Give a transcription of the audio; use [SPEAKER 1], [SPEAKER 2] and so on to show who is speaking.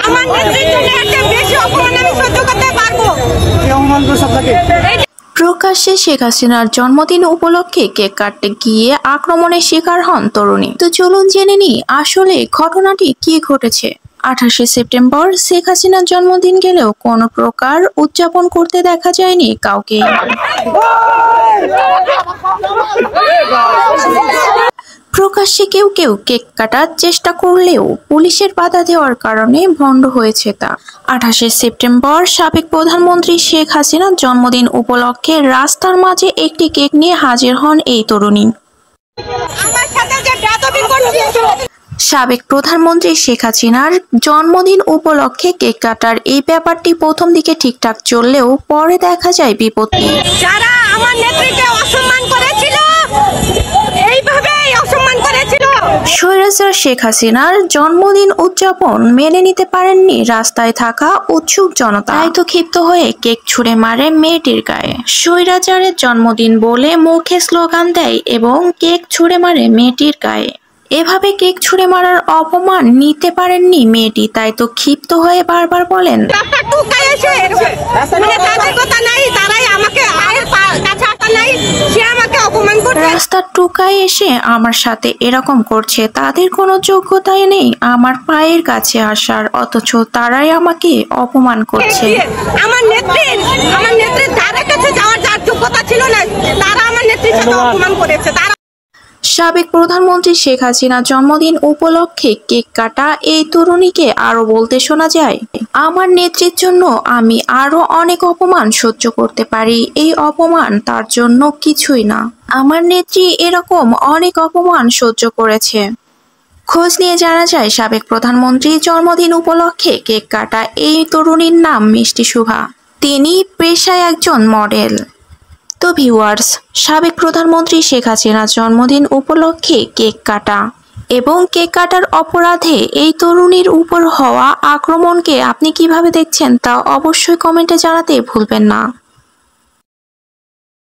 [SPEAKER 1] আমার নেত্রীর জন্য একটা বেশি অপমান আমি সহ্য করতে পারবো।
[SPEAKER 2] প্রকাশ্যে শেখ হাসিনার জন্মদিন উপলক্ষে কেক কাটতে গিয়ে আক্রমণের শিকার হন তরুণী। তো চলুন জেনে নিই আসলে ঘটনাটি কি ঘটেছে। 28শে সেপ্টেম্বর শেখ হাসিনার জন্মদিন গেলেও কোনো প্রকার উদযাপন করতে দেখা যায়নি কাউকে। প্রকাশ্যে কেউ কেউ কেক কাটার চেষ্টা করলেও পুলিশের বাধা দেওয়ার কারণে ভণ্ড হয়েছে তা। 28শে সেপ্টেম্বর সাবেক প্রধানমন্ত্রী শেখ হাসিনার জন্মদিন উপলক্ষে রাস্তার মাঝে একটি কেক নিয়ে হাজির হন এই তরুণী। সাবেক প্রধানমন্ত্রী শেখ হাসিনার জন্মদিন উপলক্ষে কেক কাটার এই ব্যাপারটি প্রথম দিকে ঠিকঠাক চললেও পরে দেখা যায় বিপত্তি।
[SPEAKER 1] যারা আমার নেত্রীকে অসম্মান করেছিল, এইভাবেই অসম্মান করেছিল।
[SPEAKER 2] স্বৈরাচার শেখ হাসিনার জন্মদিন উদযাপন মেনে নিতে পারেননি রাস্তায় থাকা উৎসুক জনতা। তাই তো ক্ষিপ্ত হয়ে কেক ছুঁড়ে মারে মেয়েটির গায়ে। স্বৈরাচারের জন্মদিন বলে মুখে স্লোগান দেয় এবং কেক ছুঁড়ে মারে মেয়েটির গায়ে। এভাবে কেক ছুঁড়ে মারার অপমান নিতে পারেননি মেয়েটি, তাই তো ক্ষিপ্ত হয়ে বারবার বলেন, রাস্তার টুকায় এসে আমার সাথে এরকম করছে, তাদের কোনো যোগ্যতাই নেই আমার পায়ের কাছে আসার, অথচ তারাই আমাকে অপমান করছে।
[SPEAKER 1] আমার নেত্রীর ধারে কাছে যাওয়ার যার যোগ্যতা ছিল না, তারা আমার নেত্রীর সাথে অপমান করেছে।
[SPEAKER 2] সাবেক প্রধানমন্ত্রী শেখ হাসিনার জন্মদিন উপলক্ষে কেক কাটা এই তরুণীকে আরো বলতে শোনা যায়, আমার নেত্রীর জন্য আমি আরো অনেক অপমান সহ্য করতে পারি, এই অপমান তার জন্য কিছুই না। আমার নেত্রী এরকম অনেক অপমান সহ্য করেছে। খোঁজ নিয়ে জানা যায় সাবেক প্রধানমন্ত্রীর জন্মদিন উপলক্ষে কেক কাটা এই তরুণীর নাম মিষ্টি শুভা। তিনি পেশায় একজন মডেল। তো ভিউয়ার্স, সাবেক প্রধানমন্ত্রী শেখ হাসিনার জন্মদিন উপলক্ষে কেক কাটা এবং কেক কাটার অপরাধে এই তরুণীর উপর হওয়া আক্রমণকে আপনি কিভাবে দেখছেন তা অবশ্যই কমেন্টে জানাতে ভুলবেন না।